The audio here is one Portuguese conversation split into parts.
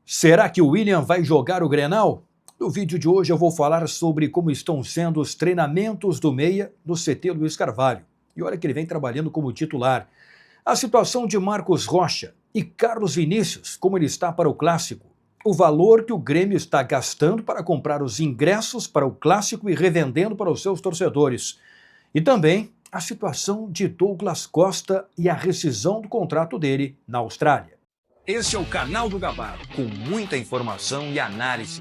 Será que o William vai jogar o Grenal? No vídeo de hoje eu vou falar sobre como estão sendo os treinamentos do meia do CT Luiz Carvalho. E olha que ele vem trabalhando como titular. A situação de Marcos Rocha e Carlos Vinícius, como ele está para o Clássico. O valor que o Grêmio está gastando para comprar os ingressos para o Clássico e revendendo para os seus torcedores. E também a situação de Douglas Costa e a rescisão do contrato dele na Austrália. Esse é o canal do Gabardo, com muita informação e análise.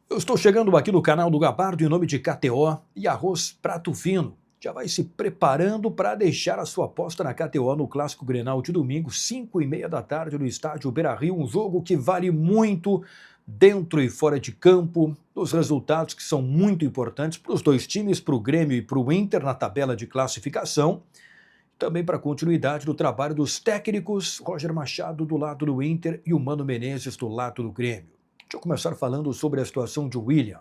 Eu estou chegando aqui no canal do Gabardo em nome de KTO e Arroz Prato Fino. Já vai se preparando para deixar a sua aposta na KTO no Clássico Grenal de domingo, 5h30 da tarde, no estádio Beira-Rio. Um jogo que vale muito dentro e fora de campo, dos resultados que são muito importantes para os dois times, para o Grêmio e para o Inter na tabela de classificação. Também para a continuidade do trabalho dos técnicos, Roger Machado do lado do Inter e o Mano Menezes do lado do Grêmio. Deixa eu começar falando sobre a situação de William.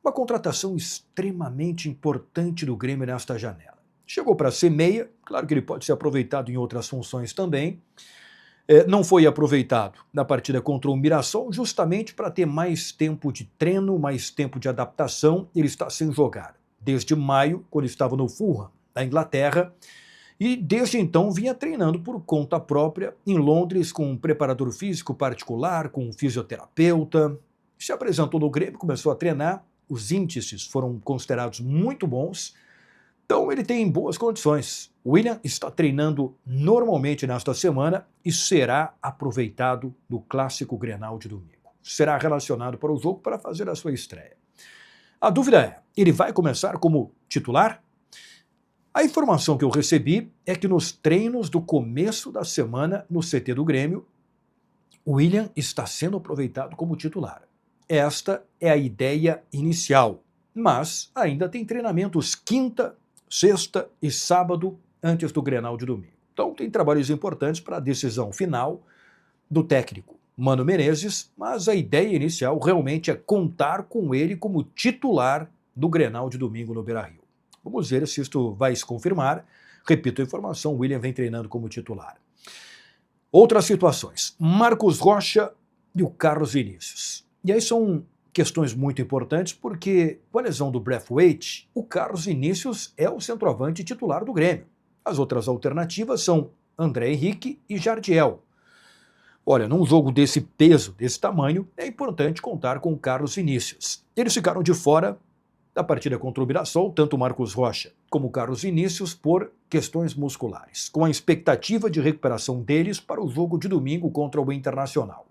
Uma contratação extremamente importante do Grêmio nesta janela. Chegou para ser meia, claro que ele pode ser aproveitado em outras funções também. Não foi aproveitado na partida contra o Mirassol, justamente para ter mais tempo de treino, mais tempo de adaptação. Ele está sem jogar desde maio, quando estava no Fulham, na Inglaterra. E desde então vinha treinando por conta própria em Londres com um preparador físico particular, com um fisioterapeuta. Se apresentou no Grêmio, começou a treinar, os índices foram considerados muito bons, então ele tem boas condições. O William está treinando normalmente nesta semana e será aproveitado no Clássico Grenal de domingo. Será relacionado para o jogo para fazer a sua estreia. A dúvida é, ele vai começar como titular? A informação que eu recebi é que nos treinos do começo da semana no CT do Grêmio, o William está sendo aproveitado como titular. Esta é a ideia inicial, mas ainda tem treinamentos quinta, sexta e sábado antes do Grenal de domingo. Então tem trabalhos importantes para a decisão final do técnico Mano Menezes, mas a ideia inicial realmente é contar com ele como titular do Grenal de domingo no Beira-Rio. Vamos ver se isto vai se confirmar. Repito a informação, o William vem treinando como titular. Outras situações, Marcos Rocha e o Carlos Vinícius. E aí são questões muito importantes porque, com a lesão do Braithwaite, o Carlos Vinícius é o centroavante titular do Grêmio. As outras alternativas são André Henrique e Jardiel. Olha, num jogo desse peso, desse tamanho, é importante contar com o Carlos Vinícius. Eles ficaram de fora da partida contra o Mirassol, tanto o Marcos Rocha como o Carlos Vinícius, por questões musculares, com a expectativa de recuperação deles para o jogo de domingo contra o Internacional.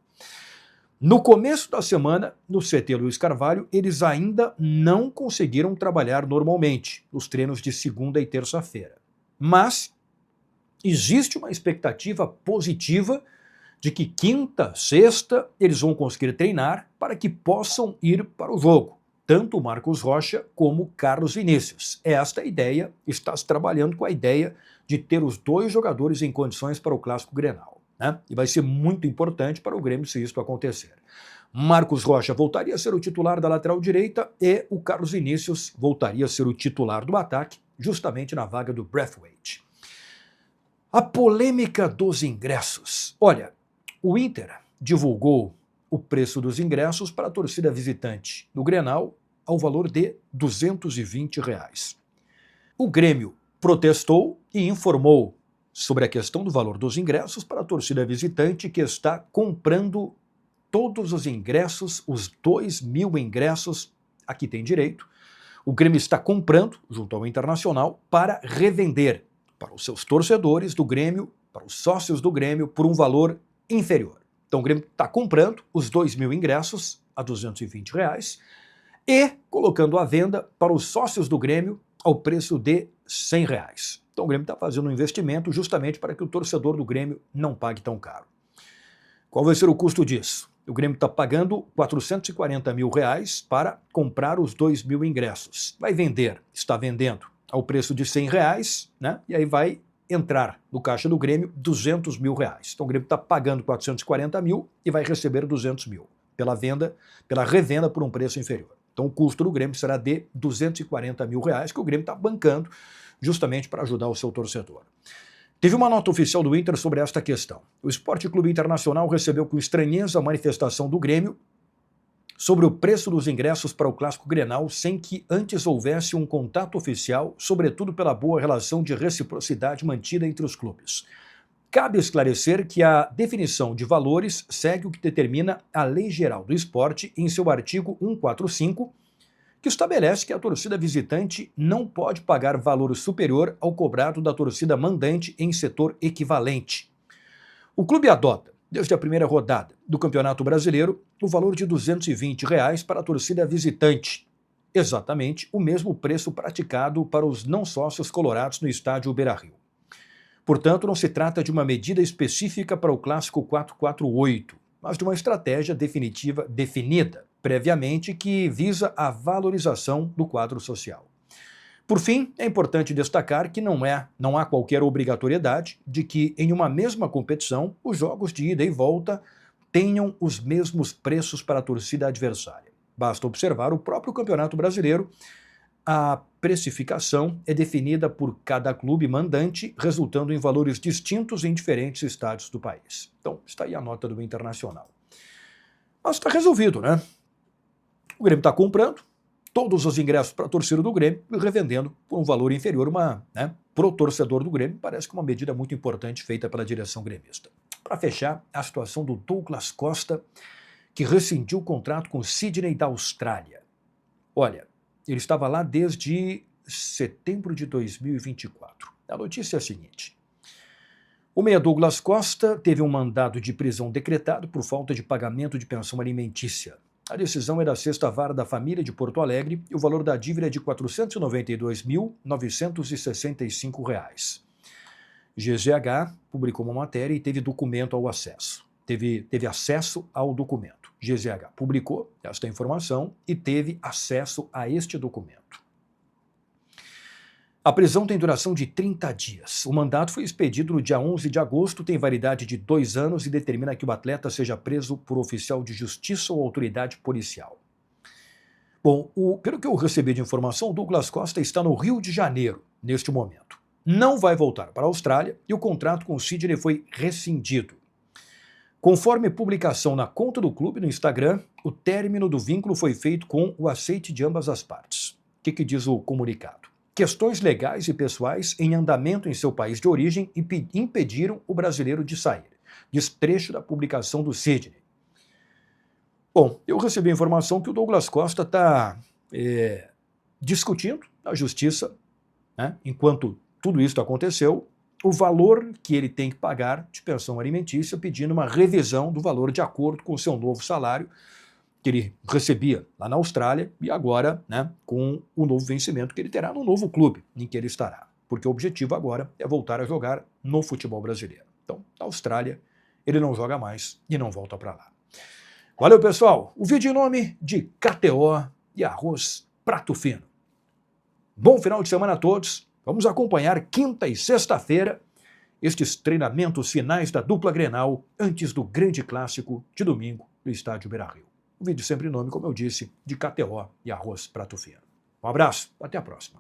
No começo da semana, no CT Luiz Carvalho, eles ainda não conseguiram trabalhar normalmente nos treinos de segunda e terça-feira. Mas existe uma expectativa positiva de que quinta, sexta, eles vão conseguir treinar para que possam ir para o jogo. Tanto o Marcos Rocha como o Carlos Vinícius. Esta ideia, está se trabalhando com a ideia de ter os dois jogadores em condições para o Clássico Grenal, né? E vai ser muito importante para o Grêmio se isso acontecer. Marcos Rocha voltaria a ser o titular da lateral direita e o Carlos Vinícius voltaria a ser o titular do ataque, justamente na vaga do Braithwaite. A polêmica dos ingressos. Olha, o Inter divulgou o preço dos ingressos para a torcida visitante no Grenal ao valor de R$ 220. O Grêmio protestou e informou sobre a questão do valor dos ingressos para a torcida visitante, que está comprando todos os ingressos, os 2.000 ingressos, aqui tem direito. O Grêmio está comprando, junto ao Internacional, para revender para os seus torcedores do Grêmio, para os sócios do Grêmio, por um valor inferior. Então o Grêmio está comprando os 2.000 ingressos a R$ 220 e colocando à venda para os sócios do Grêmio ao preço de R$ 100. Então o Grêmio está fazendo um investimento justamente para que o torcedor do Grêmio não pague tão caro. Qual vai ser o custo disso? O Grêmio está pagando R$ 440 mil para comprar os 2.000 ingressos. Vai vender, está vendendo ao preço de R$ 100, né? E aí vai entrar no caixa do Grêmio R$ 200 mil. Então o Grêmio está pagando 440 mil e vai receber 200 mil pela revenda por um preço inferior. Então o custo do Grêmio será de R$ 240 mil, que o Grêmio está bancando justamente para ajudar o seu torcedor. Teve uma nota oficial do Inter sobre esta questão. O Esporte Clube Internacional recebeu com estranheza a manifestação do Grêmio sobre o preço dos ingressos para o Clássico Grenal sem que antes houvesse um contato oficial, sobretudo pela boa relação de reciprocidade mantida entre os clubes. Cabe esclarecer que a definição de valores segue o que determina a Lei Geral do Esporte em seu artigo 145, que estabelece que a torcida visitante não pode pagar valor superior ao cobrado da torcida mandante em setor equivalente. O clube adota, desde a primeira rodada do Campeonato Brasileiro, o valor de R$ 220 para a torcida visitante, exatamente o mesmo preço praticado para os não sócios colorados no estádio Beira-Rio. Portanto, não se trata de uma medida específica para o Clássico 448, mas de uma estratégia definida previamente que visa a valorização do quadro social. Por fim, é importante destacar que não há qualquer obrigatoriedade de que, em uma mesma competição, os jogos de ida e volta tenham os mesmos preços para a torcida adversária. Basta observar o próprio Campeonato Brasileiro. A precificação é definida por cada clube mandante, resultando em valores distintos em diferentes estádios do país. Então, está aí a nota do Internacional. Mas está resolvido, né? O Grêmio está comprando todos os ingressos para a torcida do Grêmio e revendendo por um valor inferior para o torcedor do Grêmio. Parece que é uma medida muito importante feita pela direção gremista. Para fechar, a situação do Douglas Costa, que rescindiu o contrato com o Sydney da Austrália. Olha, ele estava lá desde setembro de 2024. A notícia é a seguinte. O meia Douglas Costa teve um mandado de prisão decretado por falta de pagamento de pensão alimentícia. A decisão é da Sexta Vara da Família de Porto Alegre e o valor da dívida é de R$ 492.965. GZH publicou uma matéria e teve documento ao acesso. Teve acesso ao documento. GZH publicou esta informação e teve acesso a este documento. A prisão tem duração de 30 dias. O mandato foi expedido no dia 11 de agosto, tem validade de 2 anos e determina que o atleta seja preso por oficial de justiça ou autoridade policial. Bom, pelo que eu recebi de informação, o Douglas Costa está no Rio de Janeiro, neste momento. Não vai voltar para a Austrália e o contrato com o Sydney foi rescindido. Conforme publicação na conta do clube no Instagram, o término do vínculo foi feito com o aceite de ambas as partes. O que diz o comunicado? Questões legais e pessoais em andamento em seu país de origem impediram o brasileiro de sair. Diz trecho da publicação do Sydney. Bom, eu recebi a informação que o Douglas Costa está discutindo na justiça, né, enquanto tudo isso aconteceu, o valor que ele tem que pagar de pensão alimentícia, pedindo uma revisão do valor de acordo com o seu novo salário, que ele recebia lá na Austrália e agora, né, com o novo vencimento que ele terá no novo clube em que ele estará. Porque o objetivo agora é voltar a jogar no futebol brasileiro. Então, na Austrália, ele não joga mais e não volta para lá. Valeu, pessoal. O vídeo em nome de KTO e Arroz Prato Fino. Bom final de semana a todos. Vamos acompanhar quinta e sexta-feira estes treinamentos finais da dupla Grenal antes do grande clássico de domingo no estádio Beira-Rio. O vídeo sempre em nome, como eu disse, de KTO e Arroz Prato Fino. Um abraço, até a próxima.